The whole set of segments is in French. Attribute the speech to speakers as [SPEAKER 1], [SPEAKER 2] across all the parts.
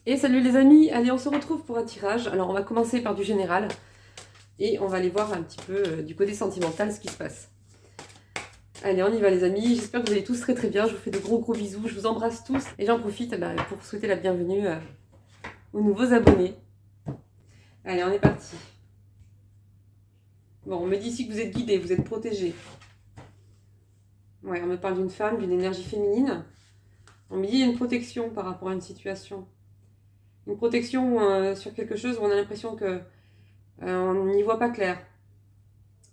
[SPEAKER 1] Et salut les amis, allez on se retrouve pour un tirage. Alors on va commencer par du général et on va aller voir un petit peu du côté sentimental ce qui se passe. Allez on y va les amis, j'espère que vous allez tous très très bien, je vous fais de gros bisous, je vous embrasse tous et j'en profite pour souhaiter la bienvenue aux nouveaux abonnés. Allez on est parti. Bon on me dit ici que vous êtes guidés, vous êtes protégés. Ouais on me parle d'une femme, d'une énergie féminine. On me dit qu'il y a une protection par rapport à une situation. Une protection sur quelque chose où on a l'impression que on n'y voit pas clair.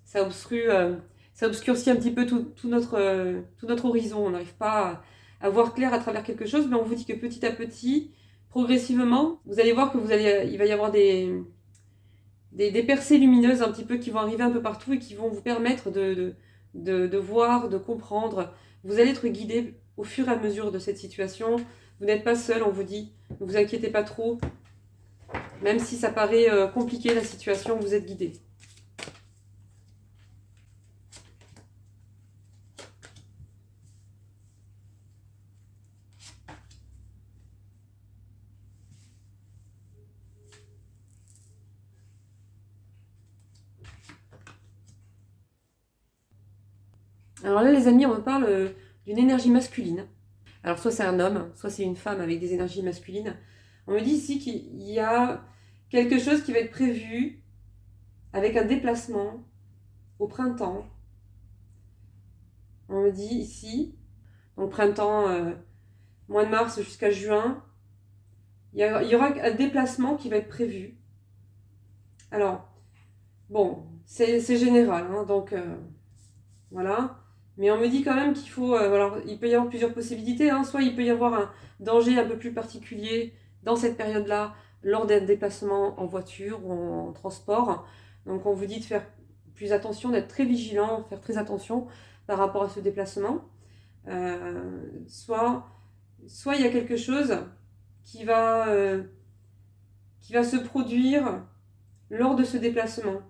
[SPEAKER 1] Ça obscurcit un petit peu tout notre horizon. On n'arrive pas à voir clair à travers quelque chose, mais on vous dit que petit à petit, progressivement, vous allez voir que il va y avoir des percées lumineuses un petit peu qui vont arriver un peu partout et qui vont vous permettre de voir, de comprendre. Vous allez être guidé au fur et à mesure de cette situation. Vous n'êtes pas seul, on vous dit. Ne vous inquiétez pas trop. Même si ça paraît compliqué la situation, vous êtes guidé. Alors là, les amis, on me parle d'une énergie masculine. Alors, soit c'est un homme, soit c'est une femme avec des énergies masculines. On me dit ici qu'il y a quelque chose qui va être prévu avec un déplacement au printemps. On me dit ici, donc printemps, mois de mars jusqu'à juin, il y aura un déplacement qui va être prévu. Alors, bon, c'est général, hein, donc voilà. Mais on me dit quand même qu'il faut... alors, il peut y avoir plusieurs possibilités. Hein. Soit il peut y avoir un danger un peu plus particulier dans cette période-là, lors d'un déplacement en voiture ou en transport. Donc on vous dit de faire plus attention, d'être très vigilant, faire très attention par rapport à ce déplacement. Soit il y a quelque chose qui va se produire lors de ce déplacement.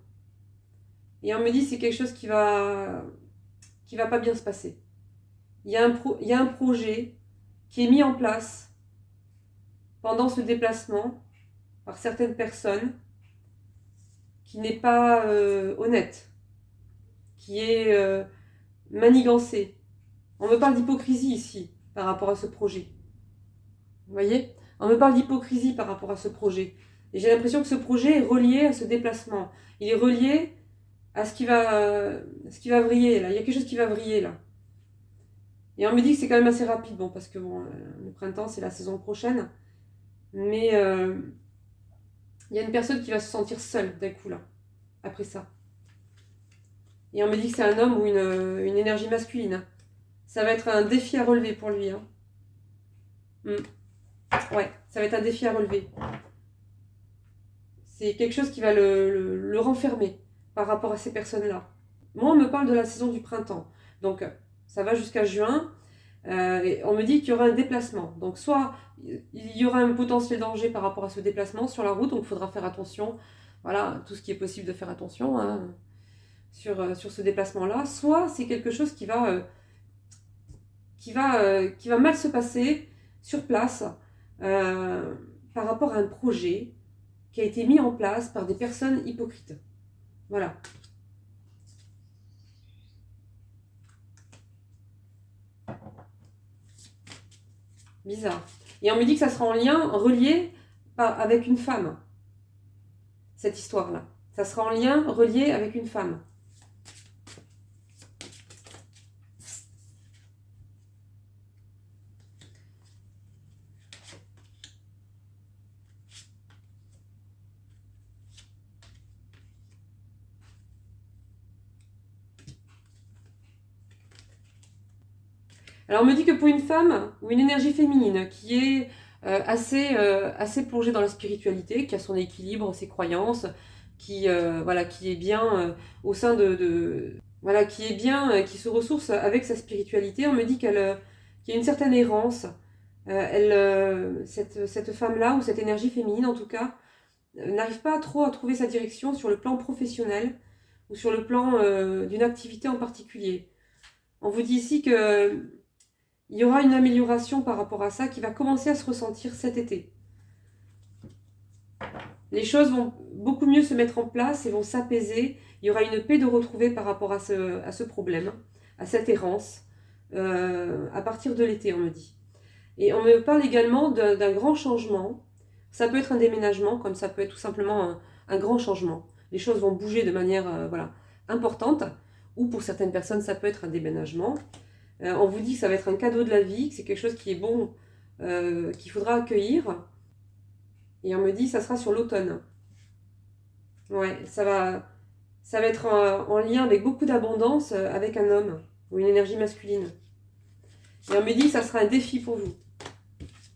[SPEAKER 1] Et on me dit que c'est quelque chose qui va pas bien se passer. Il y a un projet qui est mis en place pendant ce déplacement par certaines personnes qui n'est pas honnête, qui est manigancé. On me parle d'hypocrisie ici par rapport à ce projet. Vous voyez ? On me parle d'hypocrisie par rapport à ce projet. Et j'ai l'impression que ce projet est relié à ce déplacement. Il est relié à ce qui va vriller là. Il y a quelque chose qui va vriller là. Et on me dit que c'est quand même assez rapide, bon, parce que bon, le printemps c'est la saison prochaine. Mais il y a une personne qui va se sentir seule d'un coup là, après ça. Et on me dit que c'est un homme ou une énergie masculine. Ça va être un défi à relever pour lui. Hein. Ouais, ça va être un défi à relever. C'est quelque chose qui va le renfermer par rapport à ces personnes-là. Moi, on me parle de la saison du printemps. Donc, ça va jusqu'à juin. Et on me dit qu'il y aura un déplacement. Donc, soit il y aura un potentiel danger par rapport à ce déplacement sur la route, donc il faudra faire attention. Voilà, tout ce qui est possible de faire attention hein, sur ce déplacement-là. Soit c'est quelque chose qui va mal se passer sur place par rapport à un projet qui a été mis en place par des personnes hypocrites. Voilà. Bizarre. Et on me dit que ça sera en lien, relié avec une femme. Cette histoire-là. Ça sera en lien, relié avec une femme. Alors on me dit que pour une femme ou une énergie féminine qui est assez plongée dans la spiritualité, qui a son équilibre, ses croyances, qui est bien au sein voilà, qui est bien, qui se ressource avec sa spiritualité, on me dit qu'il y a une certaine errance. Cette femme-là, ou cette énergie féminine en tout cas, n'arrive pas trop à trouver sa direction sur le plan professionnel ou sur le plan d'une activité en particulier. On vous dit ici que il y aura une amélioration par rapport à ça qui va commencer à se ressentir cet été. Les choses vont beaucoup mieux se mettre en place et vont s'apaiser. Il y aura une paix de retrouver par rapport à ce problème, à cette errance, à partir de l'été, on me dit. Et on me parle également d'un grand changement. Ça peut être un déménagement, comme ça peut être tout simplement un grand changement. Les choses vont bouger de manière voilà, importante, ou pour certaines personnes, ça peut être un déménagement. On vous dit que ça va être un cadeau de la vie, que c'est quelque chose qui est bon, qu'il faudra accueillir. Et on me dit que ça sera sur l'automne. Ouais, ça va être en lien avec beaucoup d'abondance avec un homme, ou une énergie masculine. Et on me dit que ça sera un défi pour vous.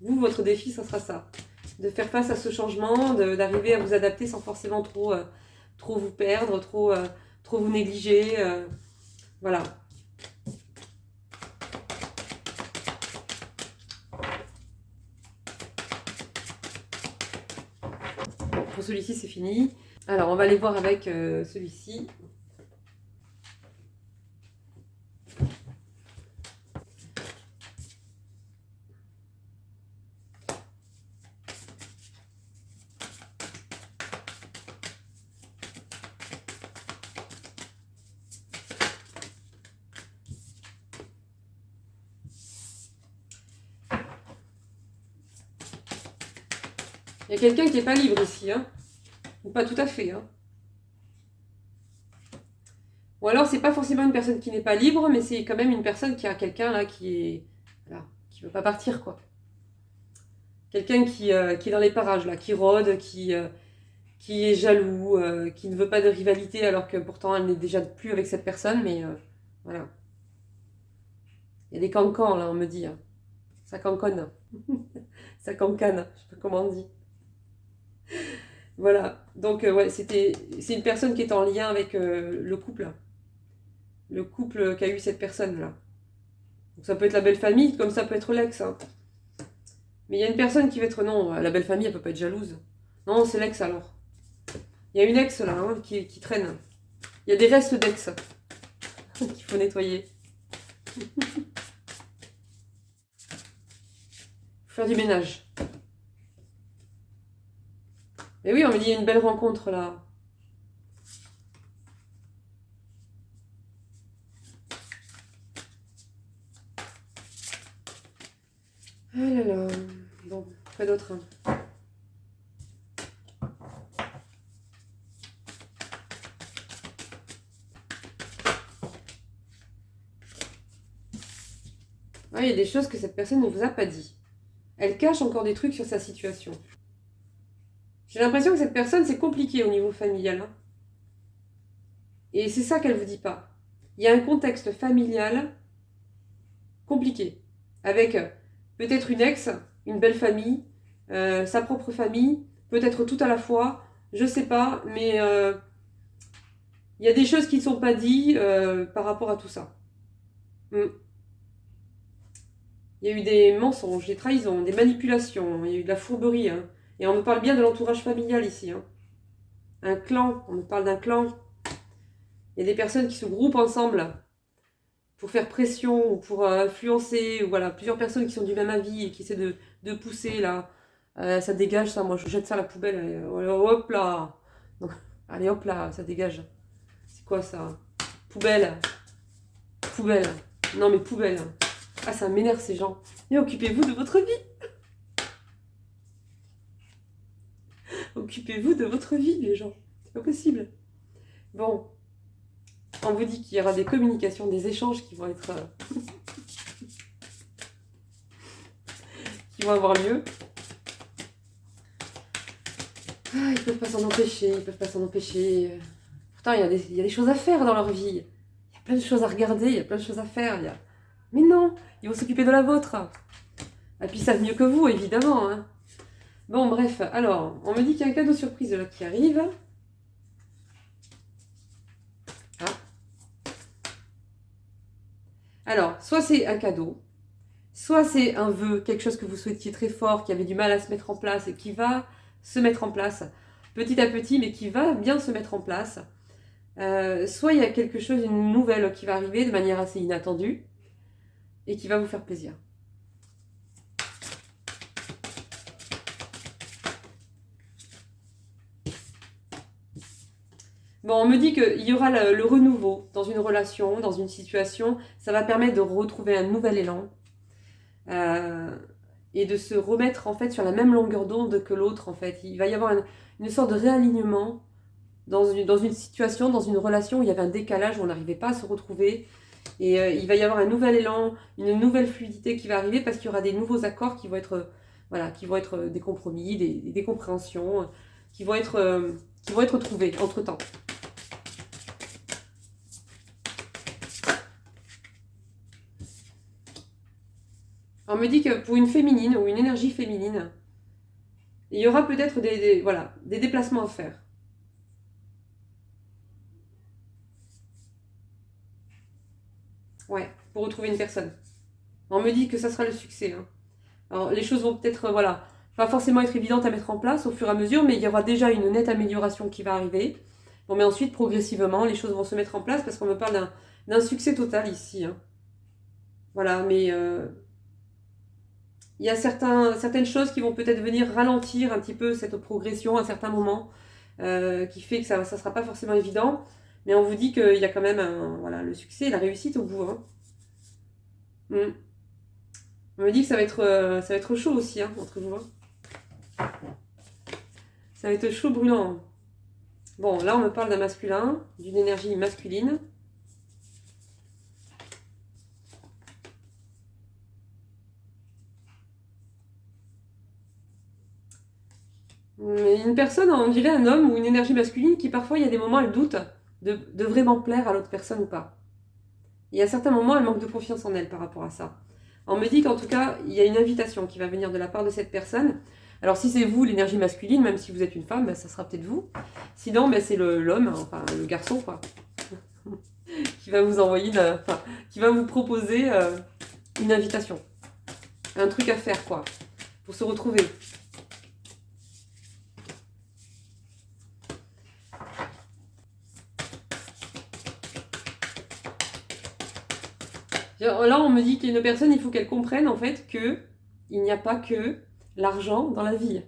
[SPEAKER 1] Vous, votre défi, ça sera ça. De faire face à ce changement, d'arriver à vous adapter sans forcément trop vous perdre, trop vous négliger. Voilà. Bon, pour celui-ci, c'est fini. Alors, on va aller voir avec celui-ci. Il y a quelqu'un qui n'est pas libre ici, hein. Ou pas tout à fait, hein. Ou alors, c'est pas forcément une personne qui n'est pas libre, mais c'est quand même une personne qui a quelqu'un là qui est. Voilà, qui veut pas partir, quoi. Quelqu'un qui est dans les parages, là, qui rôde, qui est jaloux, qui ne veut pas de rivalité, alors que pourtant elle n'est déjà plus avec cette personne, mais voilà. Il y a des cancans, là, on me dit. Hein. Ça canconne. Ça cancane, je sais pas comment on dit. Voilà, donc ouais, c'est une personne qui est en lien avec le couple. Le couple qu'a eu cette personne-là. Donc ça peut être la belle famille, comme ça peut être l'ex. Hein. Mais il y a une personne qui va être... Non, la belle famille, elle peut pas être jalouse. Non, c'est l'ex alors. Il y a une ex là, hein, qui traîne. Il y a des restes d'ex qu'il faut nettoyer. Faire du ménage. Et oui, on me dit, il y a une belle rencontre là. Ah là là. Bon, quoi d'autre hein. Ah, il y a des choses que cette personne ne vous a pas dit. Elle cache encore des trucs sur sa situation. J'ai l'impression que cette personne, c'est compliqué au niveau familial. Hein. Et c'est ça qu'elle ne vous dit pas. Il y a un contexte familial compliqué. Avec peut-être une ex, une belle famille, sa propre famille, peut-être tout à la fois, je sais pas, mais il y a des choses qui ne sont pas dites par rapport à tout ça. Il y a eu des mensonges, des trahisons, des manipulations, il y a eu de la fourberie. Hein. Et on me parle bien de l'entourage familial ici. Hein. Un clan, on me parle d'un clan. Il y a des personnes qui se groupent ensemble pour faire pression ou pour influencer. Ou voilà, plusieurs personnes qui sont du même avis et qui essaient de pousser là. Ça dégage ça, moi je jette ça à la poubelle. Hop là. Non. Allez hop là, ça dégage. C'est quoi ça? Poubelle. Poubelle. Non mais poubelle. Ah ça m'énerve ces gens. Et occupez-vous de votre vie. Occupez-vous de votre vie les gens. C'est pas possible. Bon. On vous dit qu'il y aura des communications, des échanges qui vont être... qui vont avoir lieu. Ah, ils peuvent pas s'en empêcher, ils peuvent pas s'en empêcher. Pourtant, il y a des choses à faire dans leur vie. Il y a plein de choses à regarder, il y a plein de choses à faire. Mais non, ils vont s'occuper de la vôtre. Et puis ils savent mieux que vous, évidemment. Hein. Bon, bref, alors, on me dit qu'il y a un cadeau surprise là qui arrive. Ah. Alors, soit c'est un cadeau, soit c'est un vœu, quelque chose que vous souhaitiez très fort, qui avait du mal à se mettre en place et qui va se mettre en place petit à petit, mais qui va bien se mettre en place. Soit il y a quelque chose, une nouvelle qui va arriver de manière assez inattendue et qui va vous faire plaisir. Bon, on me dit qu'il y aura le renouveau dans une relation, dans une situation. Ça va permettre de retrouver un nouvel élan euh, et de se remettre en fait sur la même longueur d'onde que l'autre en fait. Il va y avoir une sorte de réalignement dans une situation, dans une relation où il y avait un décalage, où on n'arrivait pas à se retrouver. Et il va y avoir un nouvel élan, une nouvelle fluidité qui va arriver parce qu'il y aura des nouveaux accords qui vont être, voilà, qui vont être des compromis, des compréhensions, qui vont être trouvés entre-temps. On me dit que pour une féminine ou une énergie féminine, il y aura peut-être voilà, des déplacements à faire. Ouais, pour retrouver une personne. On me dit que ça sera le succès. Hein. Alors, les choses vont peut-être, voilà, pas forcément être évidentes à mettre en place au fur et à mesure, mais il y aura déjà une nette amélioration qui va arriver. Bon, mais ensuite, progressivement, les choses vont se mettre en place parce qu'on me parle d'un succès total ici. Hein. Voilà, mais il y a certaines choses qui vont peut-être venir ralentir un petit peu cette progression à certains moments, qui fait que ça ne sera pas forcément évident. Mais on vous dit qu'il y a quand même voilà, le succès et la réussite au bout. Hein. Mm. On me dit que ça va être chaud aussi, hein, entre vous. Hein. Ça va être chaud brûlant. Bon, là on me parle d'un masculin, d'une énergie masculine. Une personne, on dirait un homme ou une énergie masculine qui parfois il y a des moments elle doute de vraiment plaire à l'autre personne ou pas. Il y a certains moments elle manque de confiance en elle par rapport à ça. On me dit qu'en tout cas il y a une invitation qui va venir de la part de cette personne. Alors si c'est vous l'énergie masculine, même si vous êtes une femme, ben, ça sera peut-être vous. Sinon ben, c'est l'homme, enfin le garçon quoi, qui va vous envoyer, enfin, qui va vous proposer une invitation, un truc à faire quoi, pour se retrouver. Là, on me dit qu'il y a une personne, il faut qu'elle comprenne en fait que il n'y a pas que l'argent dans la vie.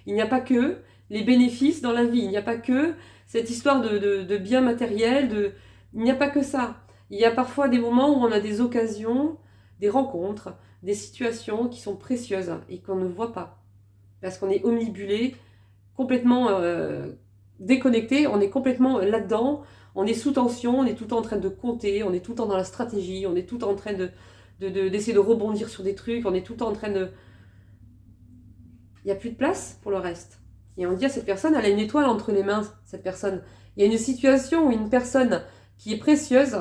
[SPEAKER 1] Il n'y a pas que les bénéfices dans la vie. Il n'y a pas que cette histoire de biens matériels. Il n'y a pas que ça. Il y a parfois des moments où on a des occasions, des rencontres, des situations qui sont précieuses et qu'on ne voit pas. Parce qu'on est omnibulé, complètement déconnecté, on est complètement là-dedans. On est sous tension, on est tout le temps en train de compter, on est tout le temps dans la stratégie, on est tout le temps en train d'essayer de rebondir sur des trucs, on est tout le temps en train de... Il n'y a plus de place pour le reste. Et on dit à cette personne, elle a une étoile entre les mains, cette personne. Il y a une situation où une personne qui est précieuse,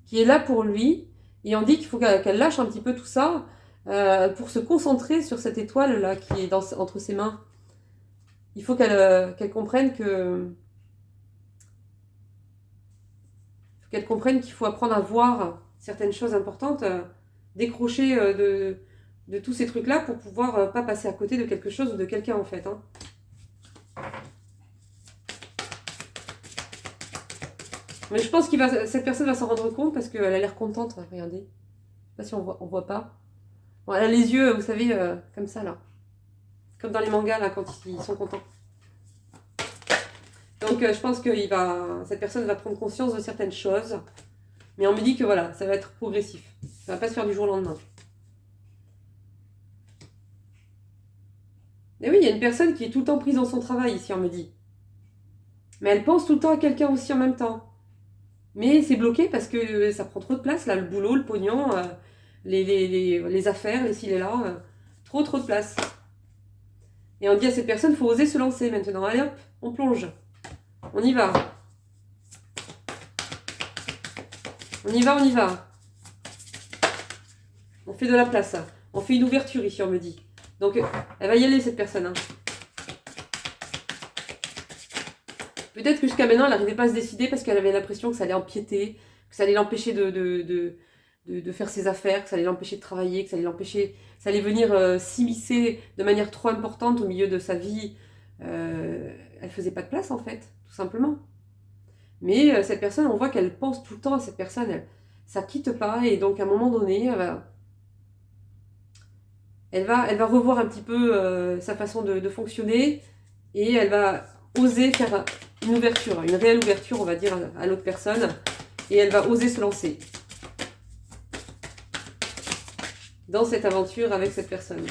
[SPEAKER 1] qui est là pour lui, et on dit qu'il faut qu'elle lâche un petit peu tout ça pour se concentrer sur cette étoile-là qui est entre ses mains. Il faut qu'elle comprenne qu'elle comprenne qu'il faut apprendre à voir certaines choses importantes, décrocher de tous ces trucs-là pour pouvoir pas passer à côté de quelque chose ou de quelqu'un en fait. Hein. Mais je pense que cette personne va s'en rendre compte parce qu'elle a l'air contente, regardez. Je sais pas si on voit pas. Bon, elle a les yeux, vous savez, comme ça là. Comme dans les mangas là, quand ils sont contents. Donc je pense que cette personne va prendre conscience de certaines choses. Mais on me dit que voilà, ça va être progressif. Ça va pas se faire du jour au lendemain. Et oui, il y a une personne qui est tout le temps prise dans son travail ici, on me dit. Mais elle pense tout le temps à quelqu'un aussi en même temps. Mais c'est bloqué parce que ça prend trop de place, là, le boulot, le pognon, les affaires, les ci, les là. Trop de place. Et on dit à cette personne, il faut oser se lancer maintenant. Allez hop, on plonge. On y va. On y va, on y va. On fait de la place. On fait une ouverture ici, on me dit. Donc, elle va y aller, cette personne. Hein. Peut-être que jusqu'à maintenant, elle n'arrivait pas à se décider parce qu'elle avait l'impression que ça allait empiéter, que ça allait l'empêcher de faire ses affaires, que ça allait l'empêcher de travailler, que ça allait l'empêcher... Ça allait venir s'immiscer de manière trop importante au milieu de sa vie. Elle faisait pas de place, en fait, tout simplement. Mais cette personne, on voit qu'elle pense tout le temps à cette personne. Ça quitte pas et donc à un moment donné, elle va revoir un petit peu sa façon de fonctionner et elle va oser faire une ouverture, une réelle ouverture, on va dire, à l'autre personne. Et elle va oser se lancer dans cette aventure avec cette personne.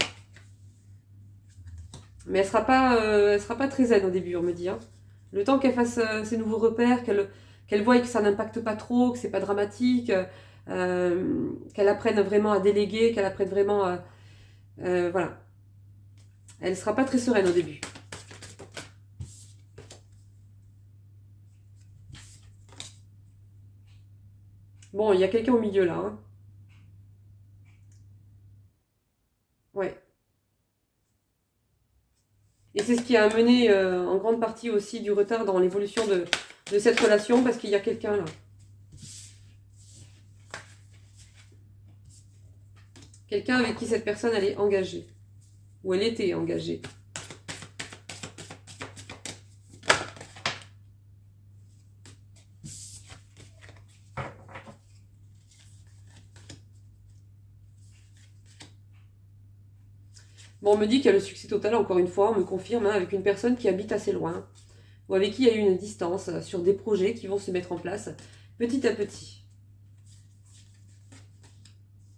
[SPEAKER 1] Mais elle sera pas très zen au début, on me dit. Hein. Le temps qu'elle fasse ses nouveaux repères, qu'elle voie que ça n'impacte pas trop, que c'est pas dramatique, qu'elle apprenne vraiment à déléguer, qu'elle apprenne vraiment à... voilà. Elle sera pas très sereine au début. Bon, il y a quelqu'un au milieu là. Hein. Ouais. Et c'est ce qui a amené en grande partie aussi du retard dans l'évolution de cette relation, parce qu'il y a quelqu'un là. Quelqu'un avec qui cette personne elle est engagée. Ou elle était engagée. Bon, on me dit qu'il y a le succès total, encore une fois, on me confirme, hein, avec une personne qui habite assez loin, ou avec qui il y a eu une distance sur des projets qui vont se mettre en place petit à petit.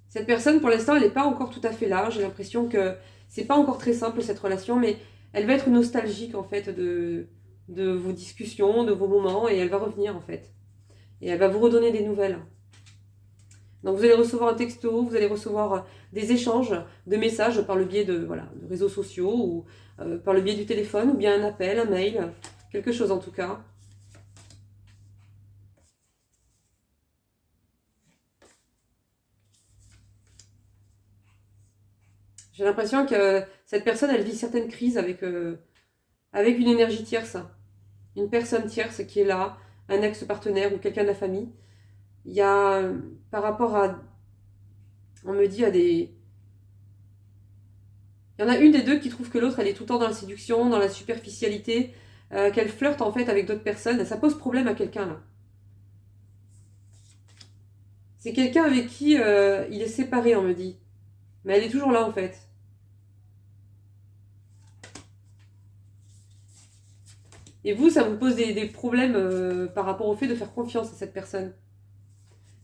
[SPEAKER 1] Cette personne, pour l'instant, elle n'est pas encore tout à fait là. J'ai l'impression que c'est pas encore très simple cette relation, mais elle va être nostalgique en fait de vos discussions, de vos moments, et elle va revenir en fait. Et elle va vous redonner des nouvelles. Donc vous allez recevoir un texto, vous allez recevoir des échanges de messages par le biais de réseaux sociaux ou par le biais du téléphone ou bien un appel, un mail, quelque chose en tout cas. J'ai l'impression que cette personne, elle vit certaines crises avec une énergie tierce, une personne tierce qui est là, un ex-partenaire ou quelqu'un de la famille. Il y a, par rapport à, on me dit, à des... Il y en a une des deux qui trouve que l'autre, elle est tout le temps dans la séduction, dans la superficialité, qu'elle flirte en fait avec d'autres personnes. Et ça pose problème à quelqu'un là. C'est quelqu'un avec qui il est séparé, on me dit. Mais elle est toujours là en fait. Et vous, ça vous pose des problèmes par rapport au fait de faire confiance à cette personne.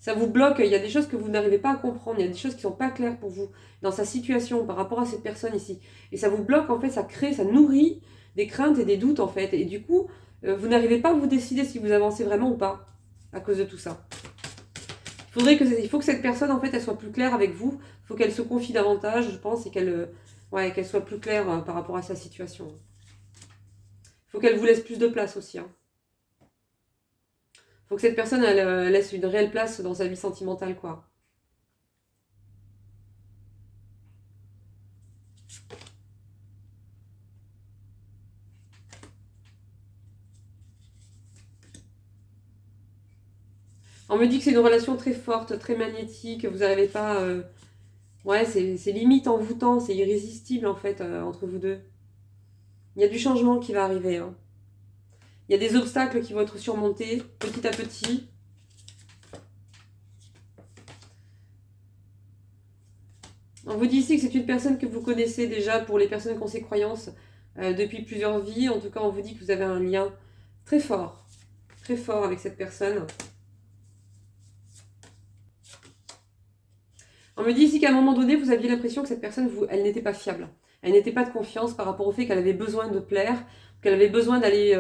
[SPEAKER 1] Ça vous bloque, il y a des choses que vous n'arrivez pas à comprendre, il y a des choses qui ne sont pas claires pour vous dans sa situation par rapport à cette personne ici. Et ça vous bloque, en fait, ça crée, ça nourrit des craintes et des doutes, en fait. Et du coup, vous n'arrivez pas à vous décider si vous avancez vraiment ou pas à cause de tout ça. Il faut que cette personne, en fait, elle soit plus claire avec vous. Il faut qu'elle se confie davantage, je pense, et qu'elle soit plus claire par rapport à sa situation. Il faut qu'elle vous laisse plus de place aussi. Hein. Faut que cette personne elle, laisse une réelle place dans sa vie sentimentale, quoi. On me dit que c'est une relation très forte, très magnétique, vous n'arrivez pas... Ouais, c'est limite envoûtant, c'est irrésistible en fait entre vous deux. Il y a du changement qui va arriver. Hein. Il y a des obstacles qui vont être surmontés petit à petit. On vous dit ici que c'est une personne que vous connaissez déjà pour les personnes qui ont ces croyances depuis plusieurs vies. En tout cas, on vous dit que vous avez un lien très fort avec cette personne. On me dit ici qu'à un moment donné, vous aviez l'impression que cette personne, elle n'était pas fiable. Elle n'était pas de confiance par rapport au fait qu'elle avait besoin de plaire, qu'elle avait besoin d'aller...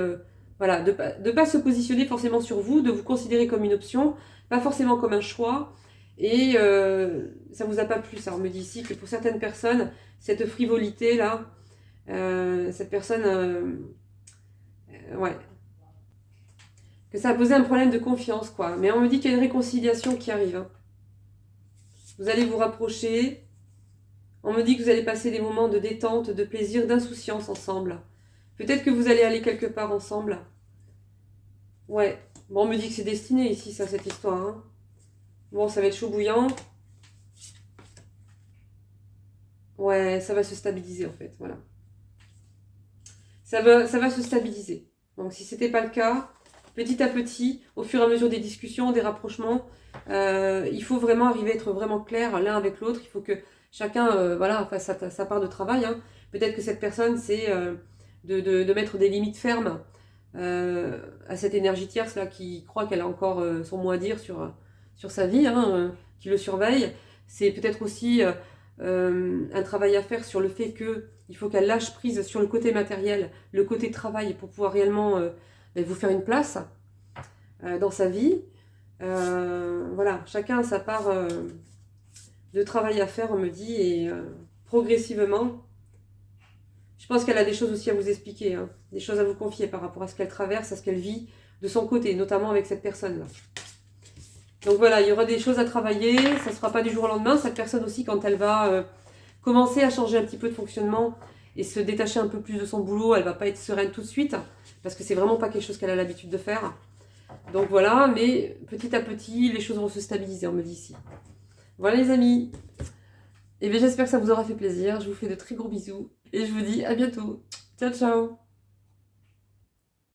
[SPEAKER 1] voilà, de ne pas se positionner forcément sur vous, de vous considérer comme une option, pas forcément comme un choix. Et ça vous a pas plu, ça. On me dit ici que pour certaines personnes, cette frivolité-là, cette personne... ouais. Que ça a posé un problème de confiance, quoi. Mais on me dit qu'il y a une réconciliation qui arrive. Hein. Vous allez vous rapprocher. On me dit que vous allez passer des moments de détente, de plaisir, d'insouciance ensemble. Peut-être que vous allez aller quelque part ensemble. Ouais. Bon, on me dit que c'est destiné ici, ça, cette histoire. Hein. Bon, ça va être chaud bouillant. Ouais, ça va se stabiliser en fait, voilà. Ça va se stabiliser. Donc si ce n'était pas le cas, petit à petit, au fur et à mesure des discussions, des rapprochements, il faut vraiment arriver à être vraiment clair l'un avec l'autre. Il faut que chacun voilà, fasse sa part de travail. Hein. Peut-être que cette personne, c'est de mettre des limites fermes à cette énergie tierce là qui croit qu'elle a encore son mot à dire sur sa vie, hein, qui le surveille. C'est peut-être aussi un travail à faire sur le fait qu'il faut qu'elle lâche prise sur le côté matériel, le côté travail pour pouvoir réellement vous faire une place dans sa vie. Voilà, chacun a sa part de travail à faire, on me dit, et progressivement, je pense qu'elle a des choses aussi à vous expliquer, hein, des choses à vous confier par rapport à ce qu'elle traverse, à ce qu'elle vit de son côté, notamment avec cette personne-là. Donc voilà, il y aura des choses à travailler, ça ne sera pas du jour au lendemain. Cette personne aussi, quand elle va commencer à changer un petit peu de fonctionnement et se détacher un peu plus de son boulot, elle ne va pas être sereine tout de suite, parce que c'est vraiment pas quelque chose qu'elle a l'habitude de faire. Donc voilà, mais petit à petit, les choses vont se stabiliser, on me dit ici. Voilà les amis, et bien j'espère que ça vous aura fait plaisir, je vous fais de très gros bisous, et je vous dis à bientôt. Ciao ciao.